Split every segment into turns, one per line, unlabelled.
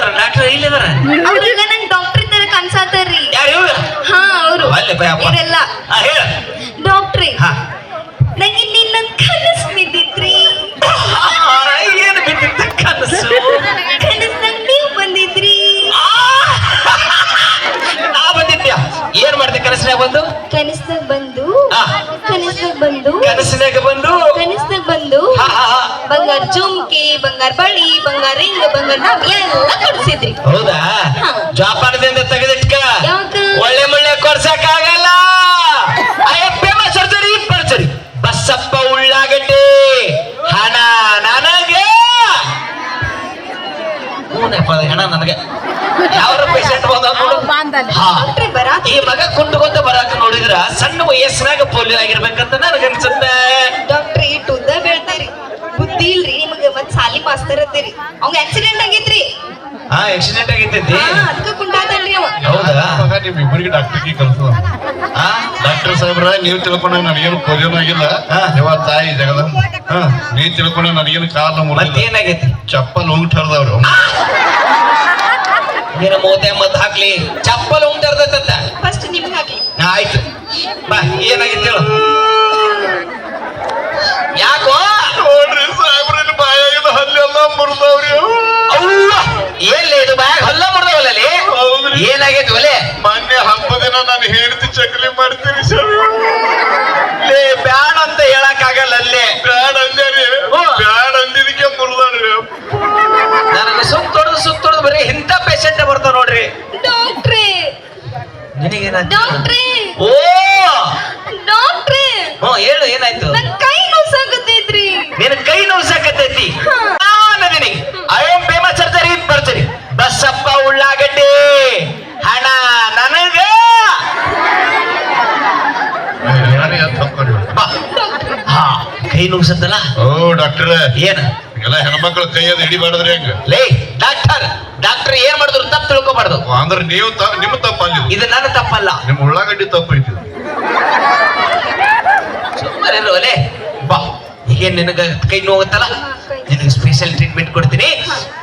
ಎಲ್ಲದಾರ doctor ಇಲ್ಲದಾರ
ಅವ್ರೀಗ ನಂಗೆ doctor ತರ ಕನ್ಸಾತಾರ್ರಿ.
ಯಾರು ಇವ್ರು?
ಹಾ ಅವ್ರು
ಅಲ್ಲೇ ಬಯಪ್ಪ
ಇವರೆಲ್ಲ
ಹೇಳ
ಡಾಕ್ಟ್ರಿ.
ಹಾ
ನಂಗೆ ನಿನ್ನೊಂದ್ ಕನಸು ಬಿದ್ದಿದ್ರಿ.
ಏನು ಬಿದ್ದಿದ್ದ ಕನಸು?
ಕನಸ್ನಾಗ ನೀವು ಬಂದಿದ್ರಿ.
ನಾ ಬಂದಿದ್ಯಾ? ಏನ್ ಮಾಡ್ದೆ ಕನಸಿನಾಗ ಬಂದು?
ಕನಸ್ನಾಗ ಬಂದು
ಹಾ.
ಕನಸ್ನಾಗ ಬಂದು
ಕನಸಿನಾಗ ಬಂದು
ಕನಸ್ನಾಗ ಬಂದು
ಹಾ, ಹಾ, ಹಾ.
ಬಂಗಾರ ಜುಮ್ಕಿ, ಬಂಗಾರ ಬಳಿ, ಬಂಗಾರ ರಿಂಗ್, ಬಂಗಾರ ನಾವ್ ಎಲ್ಲ ಕೊಡ್ಸಿದ್ರಿ.
ಹೌದಾ?
ಹಾ.
ಜಾಪಾನದಿಂದ ತೆಗೆದಿಟ್ಕ
ಯಾಕ?
ಒಳ್ಳೆ ಮುಳ್ಳೆ ಕೊಡ್ಸಕ್ ಆಗಲ್ಲ. ಸರ್ಜರಿ ಬರ್ಜರಿ ಬಸ್ಸಪ್ಪ ಉಳ್ಳಾಗಡ್ಡಿ ಹಣ ನನಗೆ. ಹಣ ನನಗೆ ಯಾವ ಪೇಷಂಟ್ ಬಂದ
ಡಾಕ್ಟ್ರಿ ಬರಾ
ಈ ಮಗ ಕುಂಟುಕೊಂತ ಬರಾಕ ನೋಡಿದ್ರ ಸಣ್ಣ ವಯಸ್ಸಿನಾಗ ಪೋಲಿಯೋ ಆಗಿರ್ಬೇಕಂತ ನನಗನ್ಸುತ್ತೆ.
ಡಾಕ್ಟ್ರಿ ಇಟ್ಟು ಉದ್ದ ಬೆಳ್ತೀರಿ, ಬುದ್ಧಿ ಇಲ್ರಿ ನಿಮಗೆ. ಮತ್ ಸಾಲಿ ಮಾಸ್ತರ್ ಅತ್ತೀರಿ. ಅವ್ಗ ಆಕ್ಸಿಡೆಂಟ್ ಆಗೈತ್ರಿ.
ಹಾ ಆಕ್ಸಿಡೆಂಟ್ ಆಗೈತೈತಿ.
ಅದಕ್ಕ ಕುಂಟಾತಲ್ರಿ ಅವ.
ಹೌದಾ?
ನಿಮ್ ಇಬ್ಬರಿಗೆ ಡಾಕ್ಟರ್ಗೆ ಕಲ್ಸು. ಡಾಕ್ಟರ್ ಸಾಹೇಬ್ರ ನೀವ್ ತಿಳ್ಕೊಂಡ ನನಗೇನು ಪೋಲಿಯೋನ ಆಗಿಲ್ಲ. ಯಾವ ತಾಯಿ ಜಗದಮ್ಮ ನೀವ್ ತಿಳ್ಕೊಂಡ ನನಗೇನು ಕಾಲ
ಮತ್ತೇನಾಗೈತಿ?
ಚಪ್ಪಲ್ ಉಂಟರ್ದವ್ರು.
ನಿನ್ನ ಮೋತೆ ಮದ್ದು ಹಾಕ್ಲಿ ಚಪ್ಪಲ್ ಉಂಟರ್ದತ್ತ.
ಫಸ್ಟ್ ನಿಮ್ಗೆ ಹಾಕಿ.
ಆಯ್ತು ಬಾ ಏನಾಗಿತ್ತು ಹೇಳು. ಯಾಕೋ
ನೋಡ್ರಿ ಸಾಹೇಬ್ರ ಬಾಯಾಗಿದ ಹಲ್ಲೆಲ್ಲ ಮುರಿದವ್ರಿ.
ಎಲ್ಲಿ ಇದು ಬ್ಯಾಗ್ ಹಲ್ಲ ಮುರಿದವಲ್ಲೇ?
ಹೌದ್ರಿ.
ಏನಾಗೈತಿ ಒಲೆ?
ಮೊನ್ನೆ ಹಬ್ಬ ದಿನ ನಾನು ಹೇಳ್ತಿ ಚಕ್ಲಿ ಮಾಡ್ತೀನಿ ಸರ್.
ಲೇ ಬ್ಯಾಡ ಅಂತ ಹೇಳಕ್ ಆಗಲ್ಲ ಅಲ್ಲೇ.
ಬ್ಯಾಡ ಅಂದ್ಯಾರಿ. ಬ್ಯಾಡ ಅಂದಿದ್ದಕ್ಕೆ ಮುರಿದಾಡ್ರಿ.
ನನಗೆ ಸುತ್ತೊಡ್ದು ಬರೀ ಇಂಥ ಪೇಷಂಟ್ ಬರ್ತಾವ ನೋಡ್ರಿ.
ಡಾಕ್ಟ್ರಿ
ನಿನಗೇನ?
ಡಾಕ್ಟ್ರಿ
ಓ
ಡಾಕ್ಟ್ರಿ
ಹೇಳು ಏನಾಯ್ತು?
ನನ್ ಕೈ ನೋಸಾಕತ್ತೈತ್ರಿ.
ನಿನ್ನ ಕೈ ನೋಸಾಕತ್ತೈತಿ. ನಾನು ಐ ಆಮ್ ಫೇಮಸ್ ಸರ್ಜರಿ ಬರ್ಜರಿ ಬಸ್ಸಪ್ಪ ಉಳ್ಳಾಗಡ್ಡಿ ಹಣ ನನಗ. ಹಾ ಕೈ ನೋಸತ್ತಲ್ಲ.
ಓ ಡಾಕ್ಟರ್
ಏನ
ಎಲ್ಲ ಹೆಣ್ಮಕ್ಳ ಕೈಯದ ಹಿಡಿಬಾರ್ದ್ರಿ ಹಂಗ.
ಲೇ ಡಾಕ್ಟರ್ ಏನ್ ಮಾಡಿದ್ರು ತಪ್ಪು ತಿಳ್ಕೊಬಾರ್ದು.
ಅಂದ್ರೆ ನೀವು ನಿಮ್ಮ ತಪ್ಪಲ್ಲಿ
ಇದು ನನ್ನ ತಪ್ಪಲ್ಲ.
ನಿಮ್ಮ ಉಳ್ಳಾಗಡ್ಡಿ ತಪ್ಪು ಐತಿ.
ಸುಮ್ಮನೆ ಒಲೆ ಬಾ. ಈಗ ನಿನಗ ಕೈ ನೋವುತ್ತಲ್ಲ, ನಿನಗೆ ಸ್ಪೆಷಲ್ ಟ್ರೀಟ್ಮೆಂಟ್ ಕೊಡ್ತೀನಿ.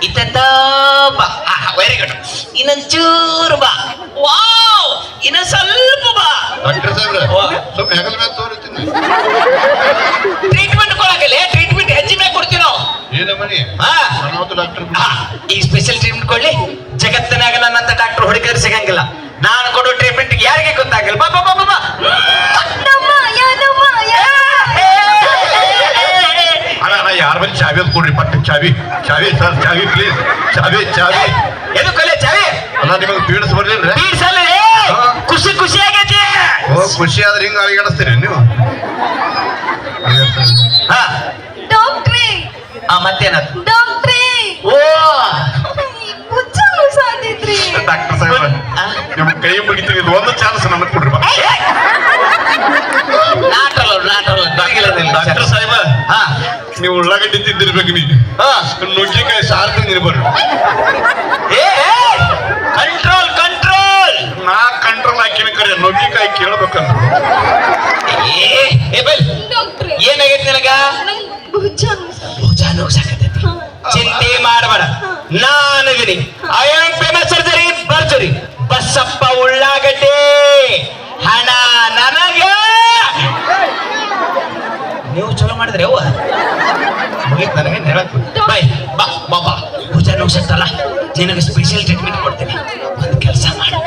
ಇತ್ತ ಬಾ. Very good. ಇನ್ನೊಂಚೂರು ಬಾ. ವಾವ್ ಇನ್ನೊಂದ್ ಸ್ವಲ್ಪ ಬಾ.
ಡಾಕ್ಟರ್ ಸಾಹೇಬ್ರ ಸ್ವಲ್ಪ ಹೆಗಲ ಮೇಲೆ ತೋರಿಸ್ತೀನಿ.
ಟ್ರೀಟ್ಮೆಂಟ್ ಕೊಡಕಲ್ಲ, ಟ್ರೀಟ್ಮೆಂಟ್ ಹೆಚ್ಚು ಮೇಲೆ ಕೊಡ್ತೀವಿ ನಾವು.
ಏನಮ್ಮನಿ ಡಾಕ್ಟರ್
ಈ ಸ್ಪೆಷಲ್ ಟ್ರೀಟ್ಮೆಂಟ್ ಕೊಡ್ಲಿ. ಜಗತ್ತಿನಾಗ ನನ್ನಂತ ಡಾಕ್ಟರ್ ಹುಡುಗರು ಸಿಗಂಗಿಲ್ಲ. ನಾನು ಕೊಡೋ ಟ್ರೀಟ್ಮೆಂಟ್ ಯಾರಿಗೆ ಗೊತ್ತಾಗಲ್ಲ. ಬಾ ಬಾ ಬಾ ಬಾ.
ಅಣ್ಣ ಯಾರ ಬಳಿ ಚಾವಿ ಅದು ಕೊಡ್ರಿ. ಪಟ್ಟ ಚಾವಿ ಸರ್ ಚಾವಿ ಪ್ಲೀಸ್. ಚಾವಿ
ಎದಕ್ಕಲ್ಲೇ ಚಾವಿ?
ಅಲ್ಲ ನಿಮಗೆ ಪೀಡಿಸ್ ಬರ್ಲಿಲ್ರಿ?
ಖುಷಿ ಆಗೈತಿ.
ಓ ಖುಷಿ ಆದ್ರೆ ಹಿಂಗ ಅಳಿಗಾಡಿಸ್ತೀರಿ ನೀವು.
ಹಾ
ಡಾಕ್ಟ್ರಿ
ಮತ್ತೇನದು?
ಡಾಕ್ಟ್ರಿ
ಓ
ಹುಚ್ಚ ನೋಸಾಕತ್ತೈತ್ರಿ.
ಡಾಕ್ಟರ್ ಸಾಹೇಬ್ರ ನಿಮ್ ಕೈ ಮುಗಿತೀನಿ. ಇದು ಒಂದು ಚಾನ್ಸ್ ನನಗೆ ಕೊಡ್ರಿ. ಡಾಕ್ಟರ್ ಸಾಹೇಬ ನೀವು ಉಳ್ಳಾಗಡ್ಡಿ ತಿಂದಿರ್ಬೇಕು. ನೀ ನುಗ್ಗಿಕಾಯಿ ಸಾರ್ ತಿಂದಿರ್ಬರ್ರಿ.
ಕಂಟ್ರೋಲ್
ನಾ ಕಂಟ್ರೋಲ್ ಹಾಕಿನ ಕರೆ ನುಗ್ಗಿಕಾಯಿ ಕೇಳ್ಬೇಕಂದ್ರು.
ಡಾಕ್ಟ್ರಿ
ಏನಾಗೈತಿ ನಿನಗ?
ನಂಗ್ ಹುಚ್ಚ
ಭುಜ ನೋಸಾಕತ್ತೈತಿ. ಚಿಂತೆ ಮಾಡಬೇಡ, ನಾನಿದ್ದೀನಿ. ಐ ಆಮ್ ಫೇಮಸ್ ಸರ್ಜರಿ ಬರ್ಜರಿ ಬಸ್ಸಪ್ಪ ಉಳ್ಳಾಗಡ್ಡಿ ಹಣ ನನಗೆ. ನೀವು ಚಲೋ ಮಾಡಿದ್ರಿ ಅವ್ವ ಮುಗಿತ್ ನನಗೆ ನೆರಕು. ಬಾಯ್ ಬಾ ಬಾ ಬಾ. ಭುಜ ನೋಸತ್ತಲ್ಲ, ನಿನಗೆ ಸ್ಪೆಷಲ್ ಟ್ರೀಟ್ಮೆಂಟ್ ಕೊಡ್ತೀನಿ. ಒಂದು ಕೆಲಸ ಮಾಡು,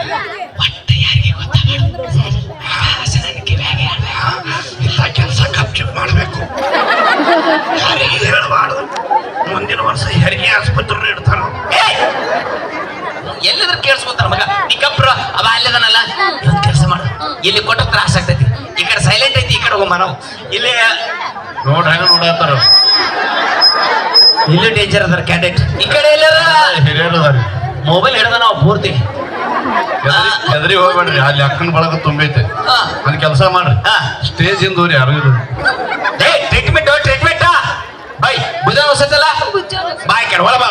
ಒಟ್ಟು ಯಾರಿಗೆ ಗೊತ್ತಾಗಬಾರ್ದು.
ಇಂಥ ಕೆಲಸ ಕಪ್ಚರ್ ಮಾಡಬೇಕು. ಯಾರಿಗೆ ಹೇಳಬಾರ್ದು. ಮುಂದಿನ ವರ್ಷ ಹೆರಿಗೆ ಆಸ್ಪತ್ರೆ ಇಡ್ತಾರ.
ಎಲ್ಲಾದ್ರೂ ಕೇಳಿಸ್ಕೊತಾರ ಮಗ. ನೀ ಕಪ್ರ ಅವ ಅಲ್ಲದನಲ್ಲ. ಒಂದು ಕೆಲಸ ಮಾಡು, ಇಲ್ಲಿ ಕೊಟ್ಟ ತ್ರಾಸ ಆಗ್ತೈತಿ. ಈ ಕಡೆ ಸೈಲೆಂಟ್ ಐತಿ, ಈ ಕಡೆ ಹೋಗಮ್ಮ. ನಾವು ಇಲ್ಲಿ
ನೋಡ್ರ ನೋಡತ್ತಾರ.
ಇಲ್ಲೂ ಡೇಂಜರ್ ಅದಾರ ಕ್ಯಾಂಡಿಡೇಟ್. ಈ ಕಡೆ ಎಲ್ಲಾರ
ಹಿರಿಯರು ಅದಾರ.
ಮೊಬೈಲ್ ಹಿಡ್ದ ನಾವು ಪೂರ್ತಿ
ಎದ್ರಿ ಹೋಗ್ಬೇಡ್ರಿ. ಅಲ್ಲಿ ಅಕ್ಕನ ಬಳಗ ತುಂಬೈತೆ. ಒಂದ್ ಕೆಲಸ ಮಾಡ್ರಿ, ಸ್ಟೇಜ್ ಇಂದವ್ರಿ ಯಾರು
ಟ್ರೀಟ್ಮೆಂಟ್ ಬಾಯ್. ಭುಜ ಹೊಸತ್ತಲ್ಲ, ಬಾಯ್ ಕಡೆ ಒಳ ಬಾ.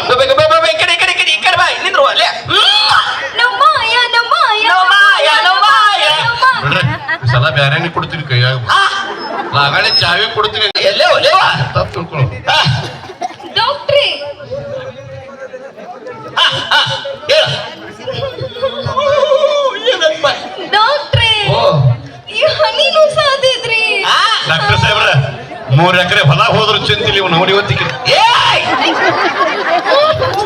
ಈ ಕಡೆ ಬಾಯ್ ನಿಂದ್ರು ಅಲ್ಲೇ.
ಸಲ ಬ್ಯಾರೇನೆ ಕೊಡ್ತೀನಿ ಕೈಯಾಗ. ಆಗಲೇ ಚಾವಿ ಕೊಡ್ತೀನಿ.
ಎಲ್ಲೇ ಒಲೇವಾ
ತಪ್ಪು ತಿಳ್ಕೊಳ್ಳೋ.
ಡಾಕ್ಟ್ರಿ
3 ಎಕರೆ ಹೊಲ ಹೋದ್ರು ಚಿಂತಿಲ್ಲ ಇವ್ ನೋಡಿ ಹೊತ್ತಿಗೆ
ಏಯ್!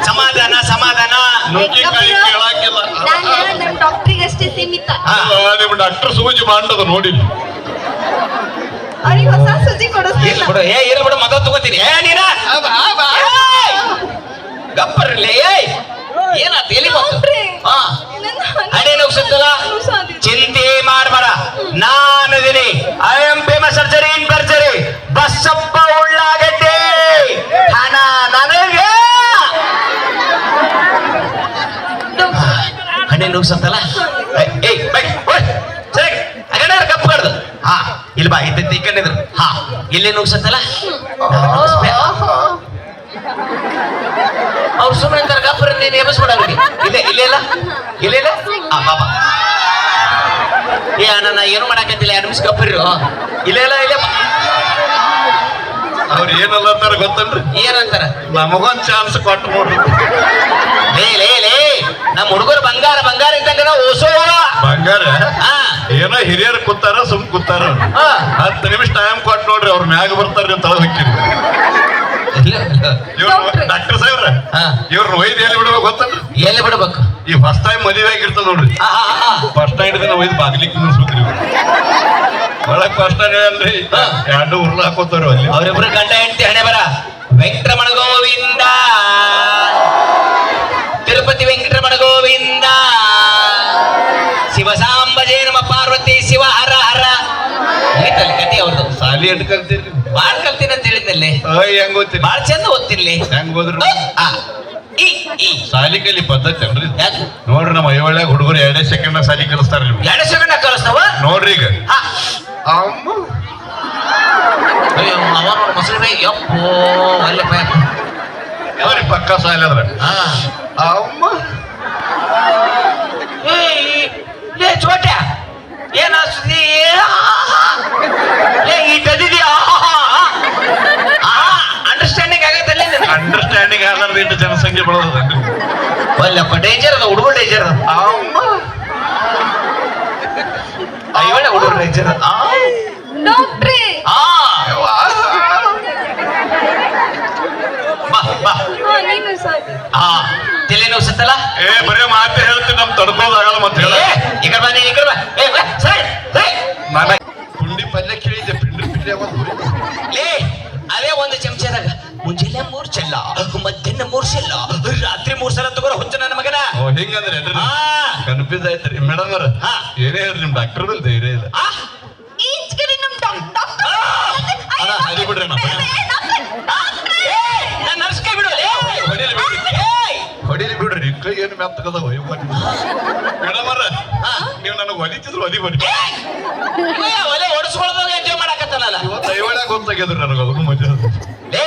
ಸಮಾಧಾನ ಸಮಾಧಾನ.
ನುಗ್ಗಿಕಾಯಿ ಕೇಳಾಕಿಲ್ಲ
ನಾನು ನಮ್ ಡಾಕ್ಟ್ರಿಗೆ ಅಷ್ಟೇ ಸೀಮಿತ.
ನಿಮ್ ಡಾಕ್ಟರ್ ಸೂಜಿ ಮಾಡದ ನೋಡಿ
ಅವ್ರಿಗೆ ಹೊಸ ಸುದ್ದಿ ಕೊಡಿಸ್ತಿಲ್ಲ.
ಬಿಡು ಇರ ಬಿಡು ಮಗ ತಗೋತೀನಿ. ನೀನ ಗಪ್ಪರ್ಲಿ. ಏನಾತ ಎಲ್ಲಿ ಬಂತು?
ಡಾಕ್ಟ್ರೇ,
ಹಾ
ನನ್ನ
ಹಣೆ ನುಗ್ಸತ್ತಲ್ಲ,
ಸಾಧಿಸಿ.
ಚಿಂತೆ ಮಾಡಬೇಡ. ನಾನಿದ್ದೀನಿ. I am famous surgery in ಬರ್ಜರಿ. ಬಸ್ಸಪ್ಪ ಉಳ್ಳಾಗಡ್ಡೆ. ಹಣ ನನಗೆ. ಹಣೆ ನುಗ್ಸತ್ತಲ್ಲ. ಏಯ್ ಬೈ ಸರಿ ಅಗಡ ಕಪ್ಪು ಕಡ್ದು. ಹಾ ಇಲ್ಲಿ ಬಾ ಇದ್ದ ಈ ಕಣ್ಣಿದ್ರು. ಹಾ ಇಲ್ಲಿ ನುಗ್ಸತ್ತಲ್ಲ. ಅವ್ರು ಸುಮ್ಮನೆ ಅಂತಾರೆ ಗಪ್ಪರ ನೀನು ಎಬಸ್ಬೇಡ ಅವ್ರಿಗೆ. ಇದೆ ಇಲ್ಲೆಲ್ಲ ಇಲ್ಲೆಲ್ಲ ಆ ಬಾಬಾ ಏ ಅಣ್ಣ ನಾ ಏನು ಮಾಡಾಕಂತಿಲ್ಲ 2 ನಿಮಿಷ ಗಪ್ಪರಿರು. ಇಲ್ಲೆಲ್ಲ ಇಲ್ಲೇ
ಅವ್ರು ಏನಲ್ಲ ಅಂತಾರ ಗೊತ್ತನ್ರಿ
ಏನಂತಾರ?
ನಮಗೊಂದ್ ಚಾನ್ಸ್ ಕೊಟ್ಟು ನೋಡ್ರಿ
ಲೇ ನಮ್ಮ ಹುಡುಗರು ಬಂಗಾರ ಬಂಗಾರ ಇದ್ದಂಗ ಓಸೋವ
ಬಂಗಾರ
ಹಾ
ಏನೋ ಹಿರಿಯರು ಕೂತಾರ ಸುಮ್ ಕೂತಾರ
ಹಾ
10 ನಿಮಿಷ ಟೈಮ್ ಕೊಟ್ಟು ನೋಡ್ರಿ ಅವ್ರ ಮ್ಯಾಗ ಬರ್ತಾರ್ರಿ ಅಂತ ಹೊಕ್ಕಿರಿ ಇವ್ರು ಡಾಕ್ಟರ್ ಸಾಹೇಬ್ರ
ಹಾ
ಇವ್ರನ್ನ ಒಯ್ದು ಎಲ್ಲಿ ಬಿಡ್ಬೇಕು ಗೊತ್ತನ್ರಿ
ಎಲ್ಲಿ ಬಿಡ್ಬೇಕು?
ಈ ಫಸ್ಟ್ ಟೈಮ್ ಮದುವೆ ಆಗಿರ್ತದ ನೋಡ್ರಿ ಫಸ್ಟ್ ನೈಟ್ ದಿನ ಒಯ್ದು ಬಾಗ್ಲಿಕ್ಕೆ ನಿಲ್ಸ್ಬೇಕ್ರಿ ಒಳಗ್ ಫಸ್ಟ್ ಟೈಮ್ ಅಲ್ರಿ 2 ಉರ್ಲ ಹಾಕೋತಾರ ಅಲ್ಲಿ
ಅವರಿಬ್ರು ಗಂಡ ಹೆಂಡತಿ ಹಣೆ ಬರ. ವೆಂಕಟರಮಣ ಗೋವಿಂದ, ತಿರುಪತಿ ವೆಂಕಟರಮಣ ಗೋವಿಂದ, ಶಿವಸಾಂಬಜೇ ನಮ ಪಾರ್ವತಿ ಶಿವ ಹರ ಹರ. ಐತಲ್ಲಿ ಕತಿ ಅವ್ರದ್ದು.
ಸಾಲಿ ಎಟ್ ಕಲ್ತೀರಿ
ಬಾಳ್ ಕಲ್ತೀನಿ ಅಂತ ಹೇಳಿದ್ನಲ್ಲಿ.
ಹೆಂಗ್ ಓದ್ತೀರಿ
ಬಾಳ್ ಚಂದ ಓದ್ತಿರ್ಲಿ.
ಹೆಂಗ್ ಹೋದ್ರು
ಆ, ಈ ಈ
ಸಾಲಿ ಕಲಿ ಪದ್ಧತಿ ಅಲ್ರಿ
ಯಾಕೆ
ನೋಡ್ರಿ ನಮ್ಮ ಐವಳ್ಯಾಗ ಹುಡುಗರು 2 ಸೆಕೆಂಡ್ ಸಾಲಿ ಕಲಿಸ್ತಾರ ನಿಮ್ಗೆ
2 ಸೆಕೆಂಡ್ ಕಳಿಸ್ತಾವ.
ನೋಡ್ರಿ ಈಗ
ಹಾ
ಅಮ್ಮ
ಅಯ್ಯೋ ಅವ ಮೊಸರು ಯಪ್ಪೋ ಅಲ್ಲೇ
ಅವ್ರಿ ಪಕ್ಕ ಸಾಲಿ ಅದ್ರ
ಹಾ
ಅಮ್ಮ
ಲೇ ಚೋಟ್ಯ ಏನ ಸುದ್ದಿ ಲೇ ಈ ತದಿದ್ಯಾ ಅಂಡರ್ಸ್ಟ್ಯಾಂಡಿಂಗ್ ಆಗತ್ತಲ್ಲ
ಅಂಡರ್ಸ್ಟ್ಯಾಂಡಿಂಗ್ ಆದ್ರೆ ಇಟ್ಟು ಜನಸಂಖ್ಯೆ ಬೆಳೆದನ್ರಿ
ಒಲ್ಲಪ್ಪ ಡೇಂಜರ್ ಅದ ಹುಡುಗರು ಡೇಂಜರ್ ಅದ.
ಅಮ್ಮ
ಐವಳೆ ಹುಡುಗರು ಡೇಂಜರ್ ಅದ.
ಡಾಕ್ಟ್ರೇ,
ಬಾ ಬಾ
ನೀನು ಸಾಧಿ.
ಹಾ ತಲೆ ನೋವು ಸತ್ತಲ್ಲ.
ಏ ಬರೇ ಮಾತೆ ಹೇಳ್ತೀನಿ ನಮ್ ತಡ್ಕೋದಾಗಲ್ಲ ಮತ್ತೆ ಹೇಳ
ಈ ಕಡೆ ಬಾ ನೀ ಈ ಕಡೆ ಬಾ. ಏ ಬಾ ಸರಿ ಸರಿ
ನಾನು ಪುಂಡಿ ಪಲ್ಯ ಕೇಳಿದ್ದೆ ಪಿಂಡ್ರಿ ಪಿಲ್ಲೆ
ಲೇ ಅದೇ ಒಂದು ಚಮಚದಾಗ ಮುಂಜಾನೆ 3 ಚೆಲ್ಲ, ಮಧ್ಯಾಹ್ನ 3 ಚೆಲ್ಲ, ರಾತ್ರಿ 3 ಸಲ ತಗೋರ ಹುಚ್ಚ ನನ್ನ ಮಗನ.
ಓ ಹಿಂಗಂದ್ರೆ
ಹಾ
ಕನ್ಫ್ಯೂಸ್ ಆಯ್ತ್ರಿ ಮೇಡಮ್ ಅವ್ರ
ಹಾ.
ಏನೇ ಹೇಳ್ರಿ ನಿಮ್ ಡಾಕ್ಟರ್ ಬಲ್ ಧೈರ್ಯ ಇಲ್ಲ
ಆ
ಈಚ್ ಕಡೆ ನಮ್ ಡಾಕ್ಟರ್.
ಅಣ್ಣ ಸರಿ ಬಿಡ್ರಿ ಅಣ್ಣ
ನಾನು ನರ್ಸ್ಕೈ ಬಿಡು ಲೇ.
ಹೊಡಿಲಿ ಬಿಡ್ರಿ
ಏಯ್
ಹೊಡಿಲಿ ಬಿಡ್ರಿ ನಿಮ್ ಕೈ ಏನು ಮೆತ್ತಗದ ಮೇಡಮ್ ಅವ್ರ ನೀವು ನನಗೆ ಹೊಲಿತಿದ್ರು ಹೊಲಿ ಬನ್ನಿ
ಒಲೆ ಓಡಿಸ್ಕೊಳ್ಳೋದಾಗ ಎಂಜಾಯ್ ಮಾಡಕತ್ತಾನಲ್ಲ.
ಇವತ್ತು ಐವಳ್ಯಾಗ ಗೊತ್ತಾಗ್ಯದ್ರಿ ನನಗೆ ಅದನ್ನು ಮಜಾ
ಲೇ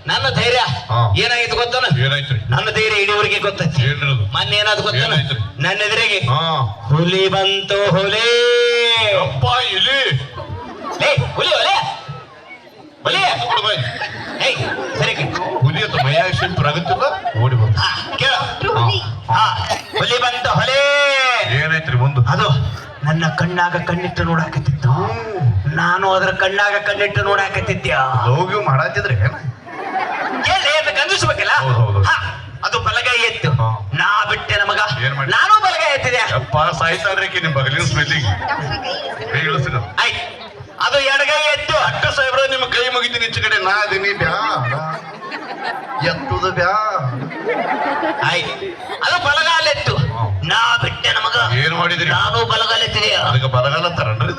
ನನ್ನ ಧೈರ್ಯ
ಹಾ.
ಏನಾಗಿತ್ತು ಗೊತ್ತಾನ?
ಏನಾಯ್ತ್ರಿ
ನನ್ನ ಧೈರ್ಯ ಇಡೀವರೆಗೆ ಗೊತ್ತೈತಿ.
ಏನ್ರಿ ಅದು
ಮೊನ್ನೆ ಏನಾದ್ರು ಗೊತ್ತಾನ?
ಏನಾಯ್ತ್ರಿ?
ನನ್ನ ಎದುರಿಗೆ
ಹಾ
ಹುಲಿ ಬಂತು ಹುಲಿ.
ಅಪ್ಪ ಇಲ್ಲಿ
ಲೇ ಹುಲಿ ಒಲೆ ಹುಲಿ
ಕೊಡು ಬಾಯ್
ಏಯ್ ಸರಿ ಕಣ್.
ಹುಲಿ ಅಂತ ಮೈಯಾಗ ಶಿಲ್ಪರ್ ಆಗುತ್ತಿಲ್ಲ ಓಡಿ ಬಂದು
ಹಾ, ಕೇಳ.
ಹುಲಿ.
ಹಾ, ಹುಲಿ ಬಂತು ಹುಲಿ.
ಏನಾಯ್ತ್ರಿ ಮುಂದೆ
ಅದು ನನ್ನ ಕಣ್ಣಾಗ ಕಣ್ಣಿಟ್ಟು ನೋಡಾಕತ್ತಿತ್ತು. ನಾನು ಅದರ ಕಣ್ಣಾಗ ಕಣ್ಣಿಟ್ಟು ನೋಡಾಕತ್ತಿದ್ಯ.
ಹೋಗಿ ಮಾಡಾತಿದ್ರಿ ಏನ
ಎಲ್ಲಿ ಅಂತ ಗಂಧಿಸ್ಬೇಕಲ್ಲ.
ಹೌದು.
ಹಾ, ಅದು ಬಲಗೈ ಎತ್ತು.
ಹಾ.
ನಾ ಬಿಟ್ಟೆ ನಮಗ.
ಏನ್ ಮಾಡಿ?
ನಾನು ಬಲಗೈ ಎತ್ತಿದೆ.
ಅಪ್ಪ ಸಾಯ್ತಾಳ್ರಿ ನಿಮ್ ಬಗಲಿನ ಸ್ಮೆಲ್ಲಿಗೆ
ಡಾಕ್ಟ್ರಿಗೆ ಕೈ ಇಳಿಸಿ.
ಕೈ ಇಳಿಸಿದ
ಆಯ್ತು, ಅದು ಎಡಗೈ ಎತ್ತು.
ಅಕ್ಕ ಸಾಹೇಬ್ರ ನಿಮ್ಮ ಕೈ ಮುಗಿತೀನಿ ಈಚೆ ಕಡೆ ನಾ ಅದೀನಿ ಬ್ಯಾ ಎತ್ತುದು ಬ್ಯಾ
ಆಯ್ತು, ಅದು ಬಲಗಾಲೆತ್ತು.
ಹಾ.
ನಾ ಬಿಟ್ಟೆ ನಮಗ.
ಏನ್ ಮಾಡಿದ್ರಿ
ನಾನು ಬಲಗಾಲೆತ್ತಿದೆಯ.
ಅದಕ್ಕೆ ಬರಗಾಲ ತರಣ್ರಿ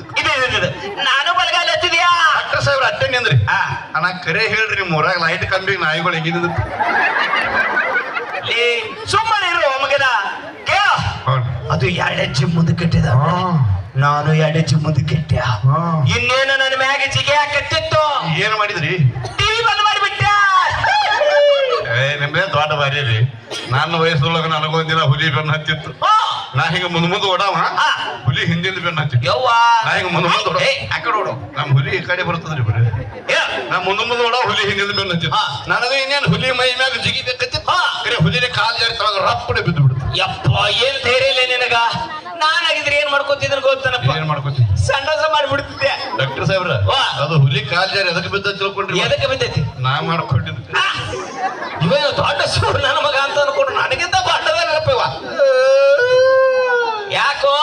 ಇದೆ ನಾನು ಬಲಗಾಲೆತ್ತಿದೆಯಾ.
ಅಕ್ಕ ಸಾಹೇಬ್ರ ಅಟ್ಟೆ ಅಂದ್ರಿ
ಹಾ,
ಅಣ್ಣ ಕರೆ ಹೇಳ್ರಿ ನಿಮ್ ಊರಾಗ ಲೈಟ್ ಕಂಬಿಗೆ ನಾಯಿಗಳು ಹೆಂಗಿದ್
ಏ ಸುಮ್ಮನೆ ಇರು ಮಗನ. ಕೇಳ, ಅದು 2 ಹೆಜ್ಜೆ ಮುಂದಕ್ಕಿಟ್ಟಿದ. ನಾನು 2 ಹೆಜ್ಜೆ ಮುಂದಕ್ಕಿಟ್ಟೆ. ಇನ್ನೇನು ನನ್ನ ಮ್ಯಾಗೆ ಜಿಗೆ ಕಟ್ಟಿತ್ತು.
ಏನ್ ಮಾಡಿದ್ರಿ
ಟಿವಿ ಬಂದ್ ಮಾಡಿಬಿಟ್ಟೆ.
ನಿಮ್ದೇ ದೊಡ್ಡ ಬಾರಿ ರೀ ನನ್ನ ವಯಸ್ಸೊಳಗ ನನಗೊಂದಿನ ಹುಲಿ ಬೆನ್ನ ಹತ್ತಿತ್ತು. ನಾ ಹಿಂಗ ಮುಂದ್ ಓಡಾವ ಹುಲಿ ಹಿಂದಿಂದ ಬೆನ್ನ ಹತ್ತಿತ್ತು.
ಯವ್ವ
ನಾ ಹಿಂಗ ಮುಂದ್ ಓಡ
ಆ ಕಡೆ ಓಡು.
ನಮ್ ಹುಲಿ ಈ ಕಡೆ ಬರ್ತದ್ರಿ ಬರೀ ನಾ ಮುಂದ್ ಓಡ ಹುಲಿ ಹಿಂದಿಂದ ಬೆನ್ನ ಹತ್ತಿತ್ತು. ನನಗ ಇನ್ನೇನ್ ಹುಲಿ ಮೈ ಮ್ಯಾಗ ಜಿಗಿಬೇಕತ್ತಿತ್ತು. ಕರೆ ಹುಲಿನ ಕಾಲ್ ಜಾರಿ ತಳಗ ರಪ್ಪಡೆ ಬಿದ್ದು ಬಿಡ್ತು.
ಯಪ್ಪ ಏನ್ ಧೈರ್ಯ ಇಲ್ಲ ನಿನಗ. ನಾನಾಗಿದ್ರೆ ಏನ್ ಮಾಡ್ಕೊತಿದ್ರು ಗೊತ್ತನಪ್ಪ.
ಏನ್ ಮಾಡ್ಕೊತಿ
ಸಂಡಾಸ ಮಾಡ್ಬಿಡ್ತಿದ್ದೆ.
ಡಾಕ್ಟರ್ ಸಾಹೇಬ್ರ
ವಾ.
ಅದು ಹುಲಿ ಕಾಲ್ ಜಾರಿ ಅದಕ್ಕೆ ಬಿದ್ದ ತಿಳ್ಕೊಂಡ್ರಿ
ಎದಕ್ಕೆ ಬಿದ್ದೈತಿ
ನಾ ಮಾಡ್ಕೊಂಡಿದ್ದೆ
ಇವೇನು ದೊಡ್ಡ ಸೂರು ನನ್ನ ಮಗ ಅಂತ ಅನ್ಕೊಂಡು ನನಗಿಂತ ಬಾಟದ ನೆನಪಿವ ಯಾಕೋ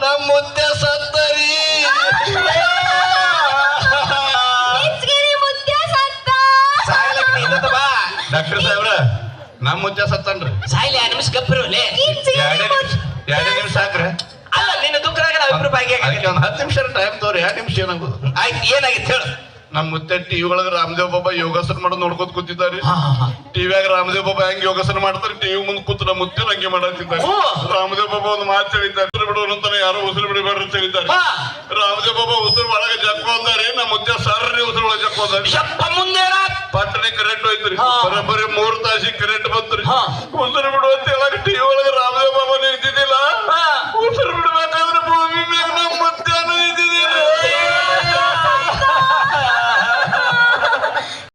ನಮ್ಮ ಮುದ್ದೆ ಸತ್ತರಿ
ಕಿಚ್ಗಿರಿ ಮುತ್ಯ ಸತ್ತ
ಸಾಯಲಕ್ಕೆ ನಿಂತ ಬಾ
ಡಾಕ್ಟರ್ ಸಾಹೇಬ್ರ ನಮ್ಮ ಮುದ್ದೆ ಸತ್ತನ್ರಿ
ಸಾಯ್ಲಿ ಆ ನಿಮಿಷ ಗಪ್ಪಿರೋಲೆ
ಎರಡೇ ನಿಮಿಷ ಹಾಕ್ರೆ
ಅಲ್ಲ ನಿನ್ನ ದುಃಖರಾಗ ನಾವಿಬ್ರು ಬಾಯಿಗೆ
ಅದಕ್ಕೆ ಒಂದು 10 ನಿಮಿಷ ಟೈಮ್ ತೋರಿ 2 ನಿಮಿಷ ಏನಾಗೋದು
ಆಯ್ತು ಏನಾಗಿತ್ತು ಹೇಳು
ನಮ್ಮ ಮುತ್ತೆ ಟಿವಿ ಒಳಗ ರಾಮದೇವ್ ಬಾಬಾ ಯೋಗಾಸನ ಮಾಡೋದು ನೋಡ್ಕೊತ ಕೂತಿದ್ದಾರೆ
ಹಾ, ಹಾ, ಹಾ.
ಟಿವಿಯಾಗ ರಾಮದೇವ್ ಬಾಬಾ ಹೆಂಗ್ ಯೋಗಾಸನ ಮಾಡ್ತಾರೆ ಟಿವಿ ಮುಂದೆ ಕೂತು ನಮ್ಮ ಮುತ್ತೆ ಹಂಗೆ ಮಾಡತ್ತಿದ್ದಾರೆ
ಹ್ಞೂ.
ರಾಮದೇವ್ ಬಾಬಾ ಒಂದು ಮಾತು ಹೇಳಿದ್ದಾರೆ ಉಸಿರು ಬಿಡೋರು ಅಂತಾನೆ ಯಾರೋ ಉಸಿರು ಬಿಡಬೇಡ್ರಿ ಅಂತ ಹೇಳಿದ್ದಾರೆ
ಹಾ.
ರಾಮದೇವ್ ಬಾಬಾ ಉಸಿರು ಒಳಗೆ ಜಕ್ಕೊಂದಾರೆ ನಮ್ಮ ಮುತ್ತೆ ಸರ್ರಿ ಉಸಿರು ಒಳಗೆ ಜಕ್ಕೊಂದಾರೆ
ಯಪ್ಪ ಮುಂದೇನ
ಪಟ್ಟಣೆ ಕರೆಂಟ್ ಹೋಯ್ತ್ರಿ
ಹಾ.
ಬರೋಬ್ಬರಿ 3 ತಾಸಿಗೆ ಕರೆಂಟ್ ಬಂತ್ರಿ
ಹಾ.
ಉಸಿರು ಬಿಡುವಂತ ಹೇಳಕ್